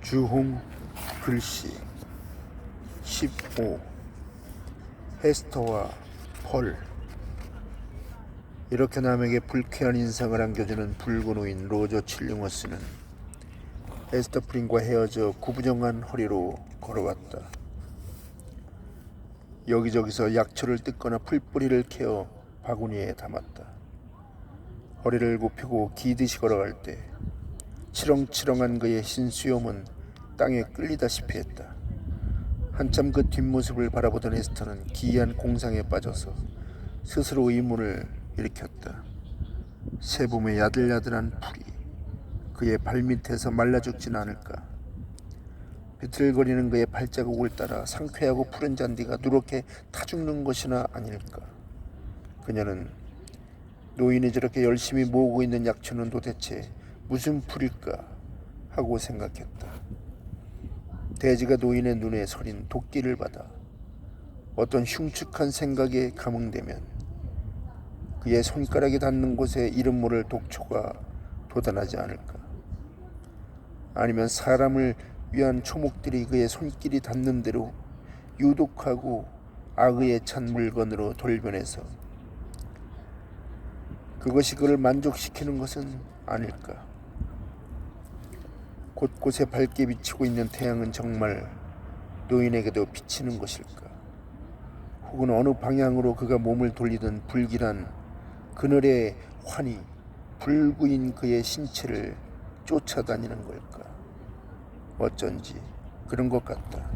주홍 글씨 15 헤스터와 펄. 이렇게 남에게 불쾌한 인상을 안겨주는 붉은 오인 로저 칠링워스는 헤스터 프린과 헤어져 구부정한 허리로 걸어왔다. 여기저기서 약초를 뜯거나 풀뿌리를 캐어 바구니에 담았다. 허리를 굽히고 기듯이 걸어갈 때 치렁치렁한 그의 흰 수염은 땅에 끌리다시피 했다. 한참 그 뒷모습을 바라보던 헤스터는 기이한 공상에 빠져서 스스로 의문을 일으켰다. 새봄의 야들야들한 풀이 그의 발밑에서 말라 죽진 않을까? 비틀거리는 그의 발자국을 따라 상쾌하고 푸른 잔디가 누렇게 타죽는 것이나 아닐까? 그녀는 노인이 저렇게 열심히 모으고 있는 약초는 도대체 무슨 풀일까 하고 생각했다. 돼지가 노인의 눈에 서린 도끼를 받아 어떤 흉측한 생각에 감흥되면 그의 손가락이 닿는 곳에 이름 모를 독초가 돋아나지 않을까? 아니면 사람을 위한 초목들이 그의 손길이 닿는 대로 유독하고 악의에 찬 물건으로 돌변해서 그것이 그를 만족시키는 것은 아닐까? 곳곳에 밝게 비치고 있는 태양은 정말 노인에게도 비치는 것일까? 혹은 어느 방향으로 그가 몸을 돌리던 불길한 그늘의 환히 불구인 그의 신체를 쫓아다니는 걸까? 어쩐지 그런 것 같다.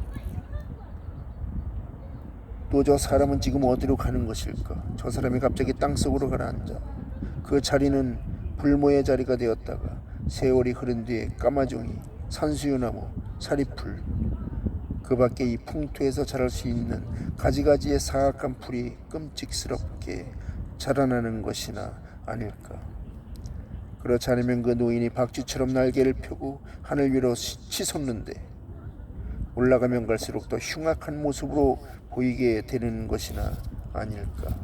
또 저 사람은 지금 어디로 가는 것일까? 저 사람이 갑자기 땅속으로 가라앉아 그 자리는 불모의 자리가 되었다가 세월이 흐른 뒤에 까마종이, 산수유나무, 사리풀, 그 밖에 이 풍토에서 자랄 수 있는 가지가지의 사악한 풀이 끔찍스럽게 자라나는 것이나 아닐까. 그렇지 않으면 그 노인이 박쥐처럼 날개를 펴고 하늘 위로 치솟는데 올라가면 갈수록 더 흉악한 모습으로 보이게 되는 것이나 아닐까.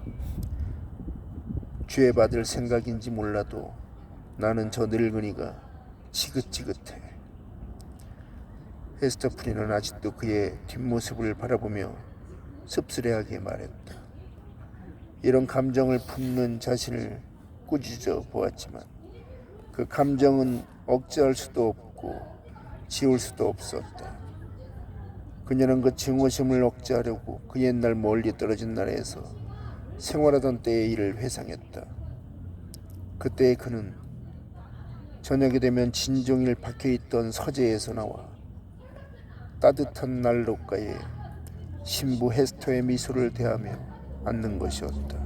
죄받을 생각인지 몰라도 나는 저 늙은이가 지긋지긋해. 헤스터 프린은 아직도 그의 뒷모습을 바라보며 씁쓸해하게 말했다. 이런 감정을 품는 자신을 꾸짖어 보았지만 그 감정은 억제할 수도 없고 지울 수도 없었다. 그녀는 그 증오심을 억제하려고 그 옛날 멀리 떨어진 나라에서 생활하던 때의 일을 회상했다. 그때 그는 저녁이 되면 진종일 박혀있던 서재에서 나와 따뜻한 난로가에 신부 헤스터의 미소를 대하며 앉는 것이었다.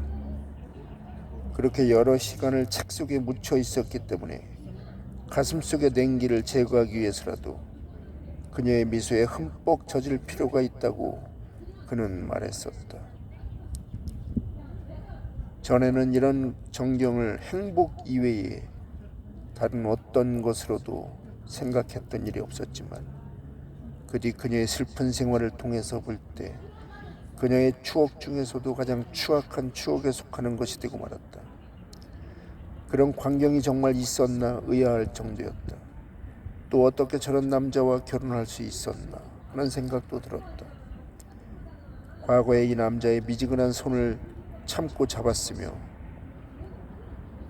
그렇게 여러 시간을 책 속에 묻혀 있었기 때문에 가슴속의 냉기를 제거하기 위해서라도 그녀의 미소에 흠뻑 젖을 필요가 있다고 그는 말했었다. 전에는 이런 정경을 행복 이외에 다른 어떤 것으로도 생각했던 일이 없었지만 그 뒤 그녀의 슬픈 생활을 통해서 볼 때 그녀의 추억 중에서도 가장 추악한 추억에 속하는 것이 되고 말았다. 그런 광경이 정말 있었나 의아할 정도였다. 또 어떻게 저런 남자와 결혼할 수 있었나 하는 생각도 들었다. 과거에 이 남자의 미지근한 손을 참고 잡았으며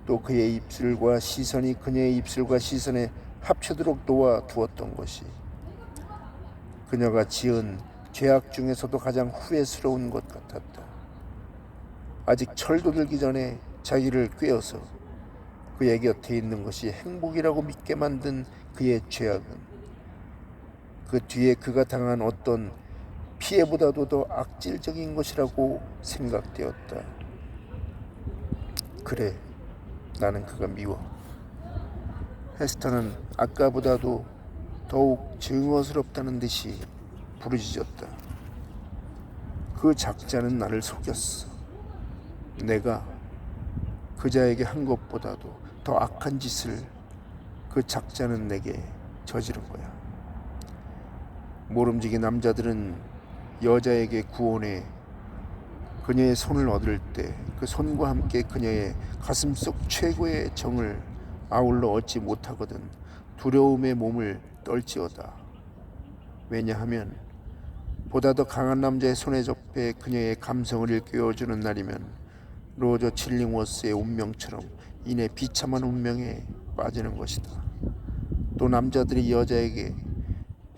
또 그의 입술과 시선이 그녀의 입술과 시선에 합쳐도록 놓아두었던 것이 그녀가 지은 죄악 중에서도 가장 후회스러운 것 같았다. 아직 철도 들기 전에 자기를 꿰어서 그의 곁에 있는 것이 행복이라고 믿게 만든 그의 죄악은 그 뒤에 그가 당한 어떤 피해보다도 더 악질적인 것이라고 생각되었다. 그래, 나는 그가 미워. 헤스터는 아까보다도 더욱 증오스럽다는 듯이 부르짖었다. 그 작자는 나를 속였어. 내가 그자에게 한 것보다도 더 악한 짓을 그 작자는 내게 저지른 거야. 모름지기 남자들은 여자에게 구원해 그녀의 손을 얻을 때 그 손과 함께 그녀의 가슴속 최고의 정을 아울러 얻지 못하거든 두려움에 몸을 떨지어다. 왜냐하면 보다 더 강한 남자의 손에 접해 그녀의 감성을 일깨워주는 날이면 로저 칠링워스의 운명처럼 이내 비참한 운명에 빠지는 것이다. 또 남자들이 여자에게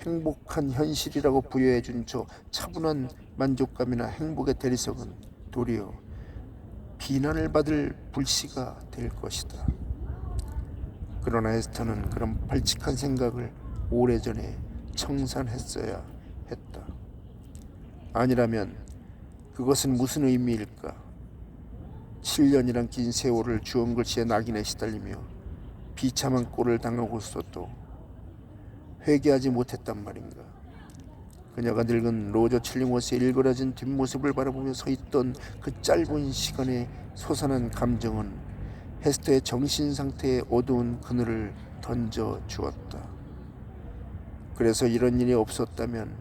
행복한 현실이라고 부여해준 저 차분한 만족감이나 행복의 대리석은 도리어 비난을 받을 불씨가 될 것이다. 그러나 에스터는 그런 발칙한 생각을 오래전에 청산했어야 했다. 아니라면 그것은 무슨 의미일까? 7년이란 긴 세월을 주홍글씨의 낙인에 시달리며 비참한 꼴을 당하고서도 회개하지 못했단 말인가. 그녀가 늙은 로저 칠링워스의 일그러진 뒷모습을 바라보며 서 있던 그 짧은 시간에 솟아난 감정은 헤스터의 정신 상태에 어두운 그늘을 던져 주었다. 그래서 이런 일이 없었다면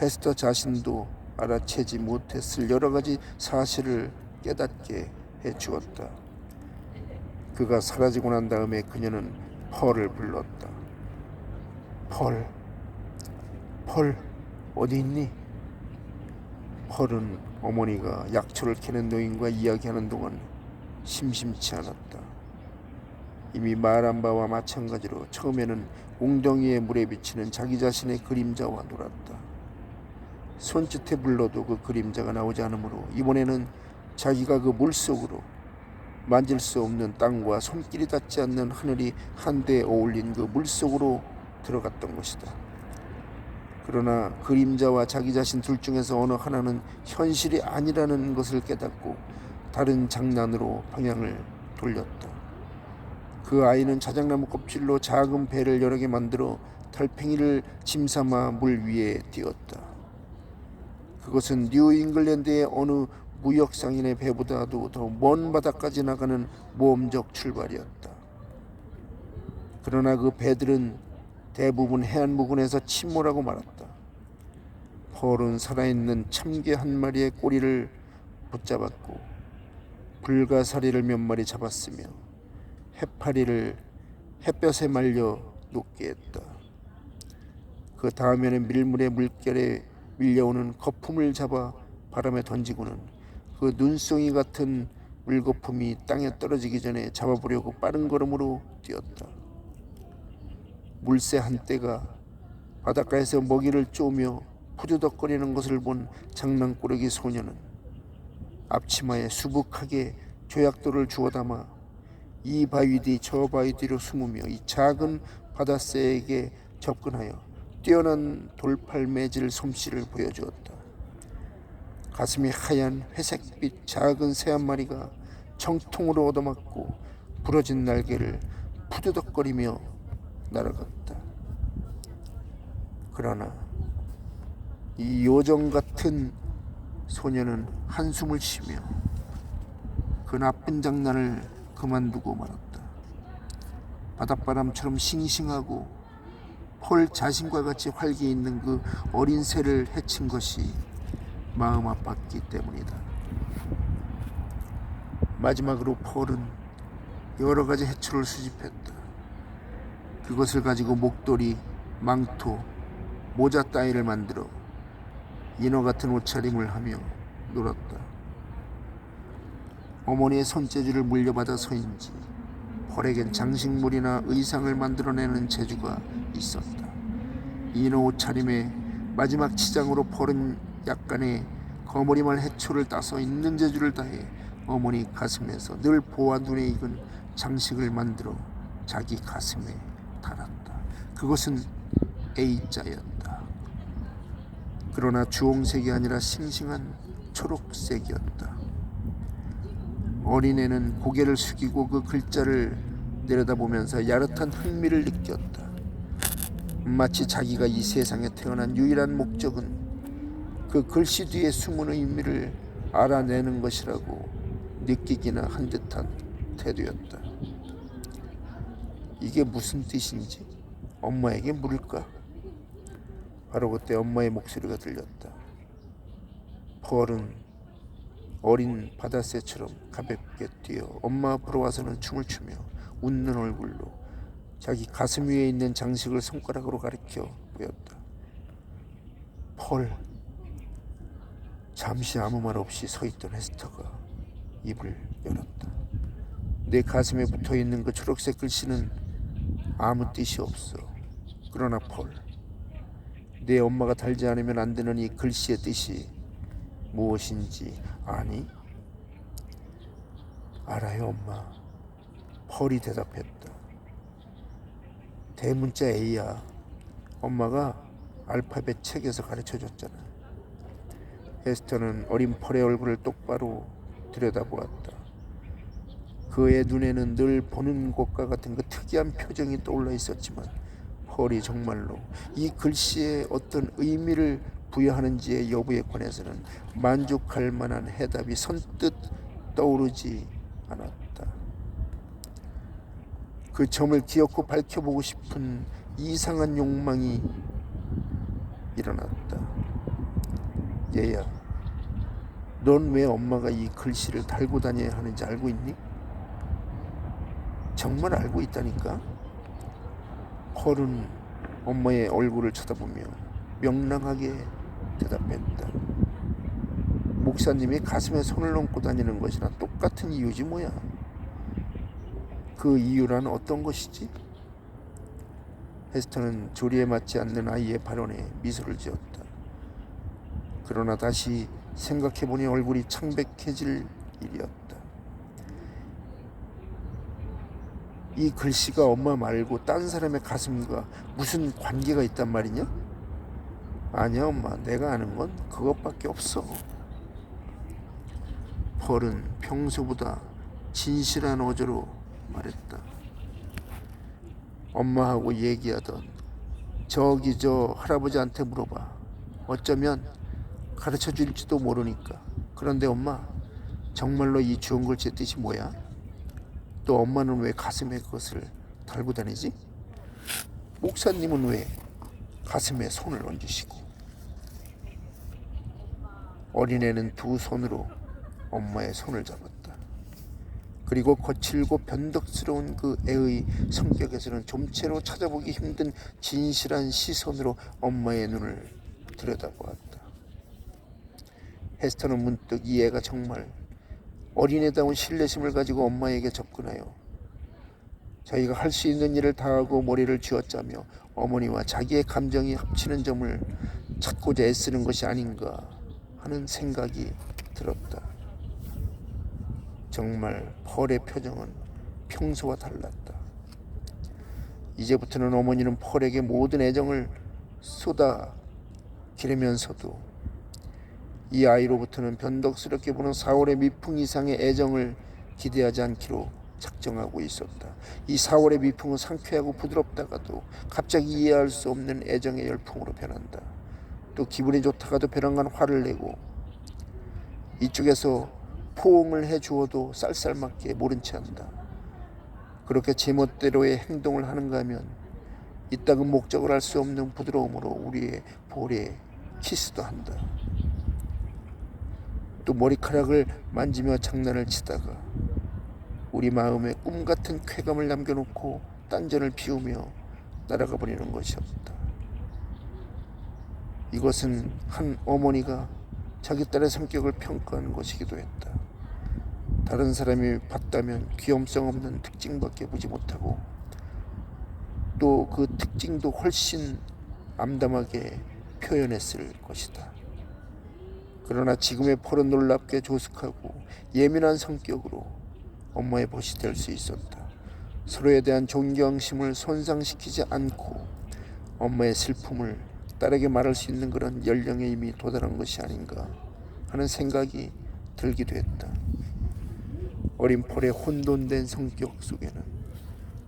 헤스터 자신도 알아채지 못했을 여러 가지 사실을 깨닫게 해 주었다. 그가 사라지고 난 다음에 그녀는 펄을 불렀다. 펄, 어디 있니? 펄은 어머니가 약초를 캐는 노인과 이야기하는 동안 심심치 않았다. 이미 말한 바와 마찬가지로 처음에는 웅덩이의 물에 비치는 자기 자신의 그림자와 놀았다. 손짓해 불러도 그 그림자가 나오지 않으므로 이번에는 자기가 그 물속으로 만질 수 없는 땅과 손길이 닿지 않는 하늘이 한데 어울린 그 물속으로 들어갔던 것이다. 그러나 그림자와 자기 자신 둘 중에서 어느 하나는 현실이 아니라는 것을 깨닫고 다른 장난으로 방향을 돌렸다. 그 아이는 자작나무 껍질로 작은 배를 여러 개 만들어 달팽이를 짐삼아 물 위에 띄웠다. 그것은 뉴 잉글랜드의 어느 무역상인의 배보다도 더 먼 바다까지 나가는 모험적 출발이었다. 그러나 그 배들은 대부분 해안부근에서 침몰하고 말았다. 펄은 살아있는 참개 한 마리의 꼬리를 붙잡았고 불가사리를 몇 마리 잡았으며 해파리를 햇볕에 말려 녹게 했다. 그 다음에는 밀물의 물결에 밀려오는 거품을 잡아 바람에 던지고는 그 눈송이 같은 물거품이 땅에 떨어지기 전에 잡아보려고 빠른 걸음으로 뛰었다. 물새 한 떼가 바닷가에서 먹이를 쪼며 푸드덕거리는 것을 본 장난꾸러기 소녀는 앞치마에 수북하게 조약돌을 주워 담아 이 바위 뒤 저 바위 뒤로 숨으며 이 작은 바다새에게 접근하여 뛰어난 돌팔 매질 솜씨를 보여주었다. 가슴이 하얀 회색빛 작은 새 한 마리가 정통으로 얻어맞고 부러진 날개를 푸드덕거리며 날아갔다. 그러나 이 요정 같은 소녀는 한숨을 쉬며 그 나쁜 장난을 그만두고 말았다. 바닷바람처럼 싱싱하고 펄 자신과 같이 활기 있는 그 어린 새를 해친 것이 마음 아팠기 때문이다. 마지막으로 펄은 여러 가지 해초를 수집했다. 그것을 가지고 목도리, 망토, 모자 따위를 만들어 인어 같은 옷차림을 하며 놀았다. 어머니의 손재주를 물려받아서인지 펄에겐 장식물이나 의상을 만들어내는 재주가 있었다. 인어 옷차림의 마지막 치장으로 펄은 약간의 거머리말 해초를 따서 있는 재주를 다해 어머니 가슴에서 늘 보아 눈에 익은 장식을 만들어 자기 가슴에 달았다. 그것은 A자였다. 그러나 주홍색이 아니라 싱싱한 초록색이었다. 어린애는 고개를 숙이고 그 글자를 내려다보면서 야릇한 흥미를 느꼈다. 마치 자기가 이 세상에 태어난 유일한 목적은 그 글씨 뒤에 숨은 의미를 알아내는 것이라고 느끼기나 한 듯한 태도였다. 이게 무슨 뜻인지 엄마에게 물을까? 바로 그때 엄마의 목소리가 들렸다. 펄은 어린 바다새처럼 가볍게 뛰어 엄마 앞으로 와서는 춤을 추며 웃는 얼굴로 자기 가슴 위에 있는 장식을 손가락으로 가리켜 보였다. 펄. 잠시 아무 말 없이 서 있던 헤스터가 입을 열었다. 내 가슴에 붙어있는 그 초록색 글씨는 아무 뜻이 없어. 그러나 펄, 내 엄마가 달지 않으면 안 되는 이 글씨의 뜻이 무엇인지 아니? 알아요, 엄마. 펄이 대답했다. 대문자 A야. 엄마가 알파벳 책에서 가르쳐줬잖아. 헤스터는 어린 펄의 얼굴을 똑바로 들여다보았다. 그의 눈에는 늘 보는 것과 같은 그 특이한 표정이 떠올라 있었지만 펄이 정말로 이 글씨에 어떤 의미를 부여하는지의 여부에 관해서는 만족할 만한 해답이 선뜻 떠오르지 않았다. 그 점을 기어코 밝혀보고 싶은 이상한 욕망이 일어났다. 얘야, 넌 왜 엄마가 이 글씨를 달고 다녀야 하는지 알고 있니? 정말 알고 있다니까? 펄은 엄마의 얼굴을 쳐다보며 명랑하게 대답했다. 목사님이 가슴에 손을 얹고 다니는 것이랑 똑같은 이유지 뭐야. 그 이유란 어떤 것이지? 헤스터는 조리에 맞지 않는 아이의 발언에 미소를 지었다. 그러나 다시 생각해보니 얼굴이 창백해질 일이었다. 이 글씨가 엄마 말고 딴 사람의 가슴과 무슨 관계가 있단 말이냐? 아니야, 엄마. 내가 아는 건 그것밖에 없어. 펄은 평소보다 진실한 어조로 말했다. 엄마하고 얘기하던 저기 저 할아버지한테 물어봐. 어쩌면 가르쳐 줄지도 모르니까. 그런데 엄마, 정말로 이 주홍 글씨의 뜻이 뭐야? 또 엄마는 왜 가슴에 그것을 달고 다니지? 목사님은 왜 가슴에 손을 얹으시고? 어린애는 두 손으로 엄마의 손을 잡았다. 그리고 거칠고 변덕스러운 그 애의 성격에서는 좀채로 찾아보기 힘든 진실한 시선으로 엄마의 눈을 들여다보았다. 헤스터는 문득 이 애가 정말 어린애다운 신뢰심을 가지고 엄마에게 접근하여 자기가 할 수 있는 일을 다하고 머리를 쥐어짜며 어머니와 자기의 감정이 합치는 점을 찾고자 애쓰는 것이 아닌가 하는 생각이 들었다. 정말 펄의 표정은 평소와 달랐다. 이제부터는 어머니는 펄에게 모든 애정을 쏟아 기르면서도 이 아이로부터는 변덕스럽게 보는 4월의 미풍 이상의 애정을 기대하지 않기로 작정하고 있었다. 이 4월의 미풍은 상쾌하고 부드럽다가도 갑자기 이해할 수 없는 애정의 열풍으로 변한다. 또 기분이 좋다가도 벼랑간 화를 내고 이쪽에서 포옹을 해주어도 쌀쌀맞게 모른 채 한다. 그렇게 제멋대로의 행동을 하는가 하면 이따금 목적을 알 수 없는 부드러움으로 우리의 볼에 키스도 한다. 또 머리카락을 만지며 장난을 치다가 우리 마음에 꿈같은 쾌감을 남겨놓고 딴전을 피우며 날아가 버리는 것이었다. 이것은 한 어머니가 자기 딸의 성격을 평가하는 것이기도 했다. 다른 사람이 봤다면 귀염성 없는 특징밖에 보지 못하고 또 그 특징도 훨씬 암담하게 표현했을 것이다. 그러나 지금의 펄은 놀랍게 조숙하고 예민한 성격으로 엄마의 벗이 될 수 있었다. 서로에 대한 존경심을 손상시키지 않고 엄마의 슬픔을 딸에게 말할 수 있는 그런 연령에 이미 도달한 것이 아닌가 하는 생각이 들기도 했다. 어린 펄의 혼돈된 성격 속에는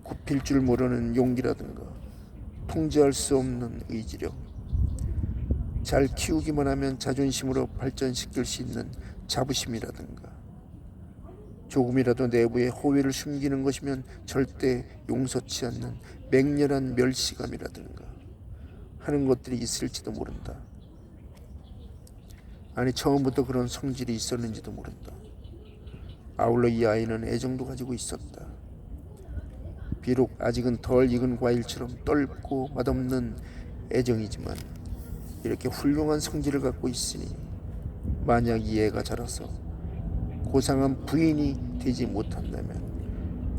굽힐 줄 모르는 용기라든가 통제할 수 없는 의지력, 잘 키우기만 하면 자존심으로 발전시킬 수 있는 자부심이라든가 조금이라도 내부에 호의를 숨기는 것이면 절대 용서치 않는 맹렬한 멸시감이라든가 하는 것들이 있을지도 모른다. 아니 처음부터 그런 성질이 있었는지도 모른다. 아울러 이 아이는 애정도 가지고 있었다. 비록 아직은 덜 익은 과일처럼 떫고 맛없는 애정이지만 이렇게 훌륭한 성질을 갖고 있으니 만약 이 애가 자라서 고상한 부인이 되지 못한다면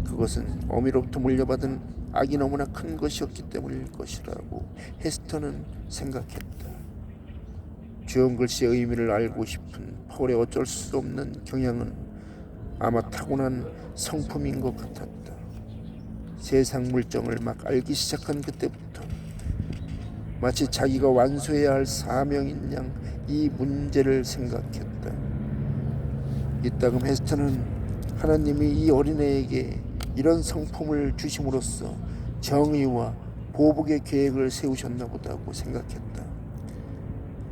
그것은 어미로부터 물려받은 악이 너무나 큰 것이었기 때문일 것이라고 헤스터는 생각했다. 주연 글씨의 의미를 알고 싶은 폴의 어쩔 수 없는 경향은 아마 타고난 성품인 것 같았다. 세상 물정을 막 알기 시작한 그때부터 마치 자기가 완수해야 할 사명인 양 이 문제를 생각했다. 이따금 헤스터는 하나님이 이 어린애에게 이런 성품을 주심으로써 정의와 보복의 계획을 세우셨나 보다고 생각했다.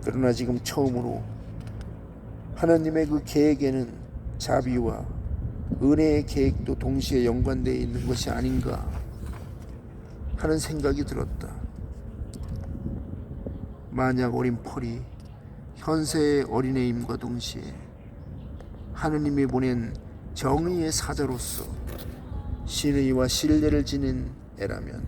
그러나 지금 처음으로 하나님의 그 계획에는 자비와 은혜의 계획도 동시에 연관되어 있는 것이 아닌가 하는 생각이 들었다. 만약 어린 폴이 현세의 어린애임과 동시에 하느님이 보낸 정의의 사자로서 신의와 신뢰를 지닌 애라면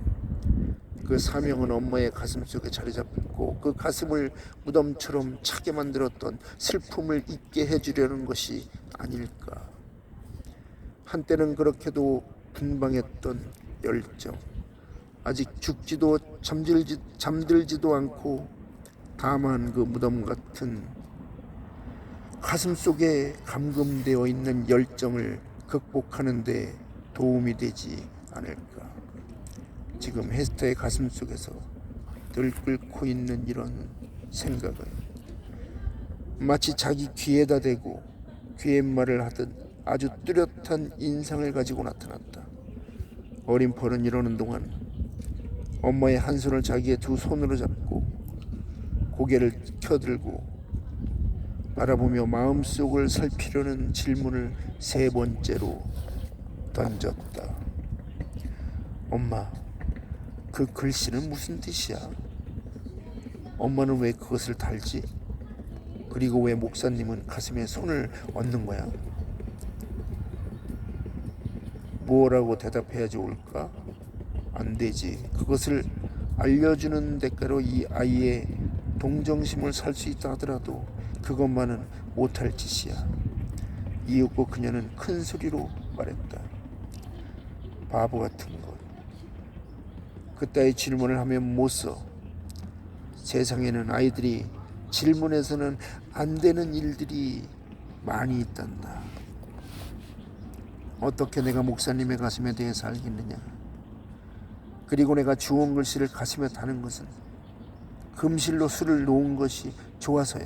그 사명은 엄마의 가슴속에 자리 잡고 그 가슴을 무덤처럼 차게 만들었던 슬픔을 잊게 해주려는 것이 아닐까. 한때는 그렇게도 분방했던 열정, 아직 죽지도 잠들지도 않고 다만 그 무덤 같은 가슴 속에 감금되어 있는 열정을 극복하는 데 도움이 되지 않을까. 지금 헤스터의 가슴 속에서 들끓고 있는 이런 생각은 마치 자기 귀에다 대고 귀갯말을 하듯 아주 뚜렷한 인상을 가지고 나타났다. 어린 폴은 이러는 동안 엄마의 한 손을 자기의 두 손으로 잡고 고개를 켜들고 바라보며 마음속을 살피려는 질문을 세 번째로 던졌다. 엄마, 그 글씨는 무슨 뜻이야? 엄마는 왜 그것을 달지? 그리고 왜 목사님은 가슴에 손을 얹는 거야? 뭐라고 대답해야 좋을까? 안 되지. 그것을 알려주는 대가로 이 아이의 동정심을 살 수 있다 하더라도 그것만은 못할 짓이야. 이윽고 그녀는 큰 소리로 말했다. 바보 같은 것. 그따위 질문을 하면 못 써. 세상에는 아이들이 질문해서는 안 되는 일들이 많이 있단다. 어떻게 내가 목사님의 가슴에 대해서 알겠느냐. 그리고 내가 주홍 글씨를 가슴에 다는 것은 금실로 술을 놓은 것이 좋아서야.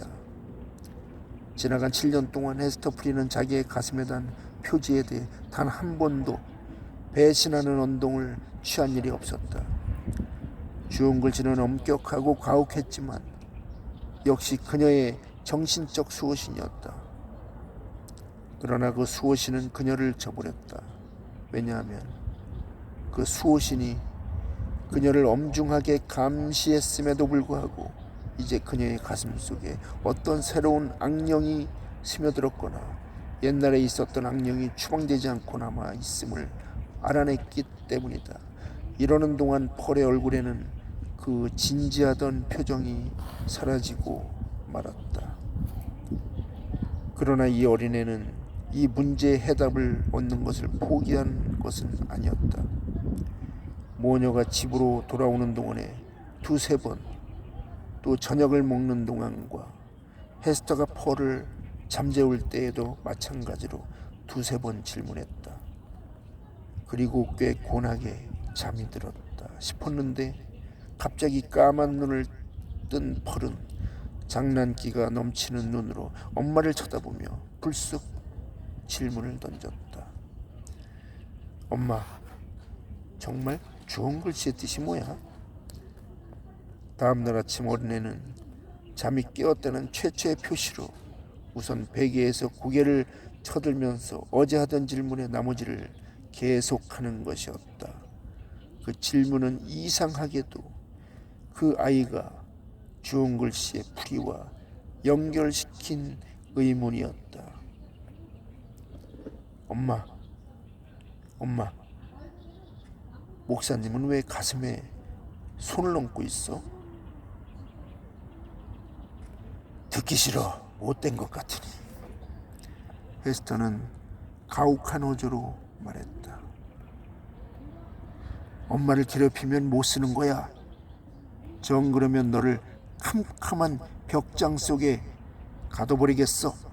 지나간 7년 동안 헤스터 프리는 자기의 가슴에 단 표지에 대해 단 한 번도 배신하는 언동을 취한 일이 없었다. 주홍 글씨는 엄격하고 가혹했지만 역시 그녀의 정신적 수호신이었다. 그러나 그 수호신은 그녀를 저버렸다. 왜냐하면 그 수호신이 그녀를 엄중하게 감시했음에도 불구하고 이제 그녀의 가슴 속에 어떤 새로운 악령이 스며들었거나 옛날에 있었던 악령이 추방되지 않고 남아 있음을 알아냈기 때문이다. 이러는 동안 폴의 얼굴에는 그 진지하던 표정이 사라지고 말았다. 그러나 이 어린애는 이 문제의 해답을 얻는 것을 포기한 것은 아니었다. 모녀가 집으로 돌아오는 동안에 두세 번, 또 저녁을 먹는 동안과 헤스터가 폴을 잠재울 때에도 마찬가지로 두세 번 질문했다. 그리고 꽤 고나게 잠이 들었다 싶었는데 갑자기 까만 눈을 뜬 폴은 장난기가 넘치는 눈으로 엄마를 쳐다보며 불쑥 질문을 던졌다. 엄마, 정말 주홍 글씨의 뜻이 뭐야? 다음날 아침 어린애는 잠이 깨었다는 최초의 표시로 우선 베개에서 고개를 쳐들면서 어제 하던 질문의 나머지를 계속하는 것이었다. 그 질문은 이상하게도 그 아이가 주홍 글씨의 풀이와 연결시킨 의문이었다. 엄마, 목사님은 왜 가슴에 손을 얹고 있어? 듣기 싫어. 못된 것 같으니. 헤스터는 가혹한 어조로 말했다. 엄마를 괴롭히면 못 쓰는 거야. 정 그러면 너를 캄캄한 벽장 속에 가둬버리겠어.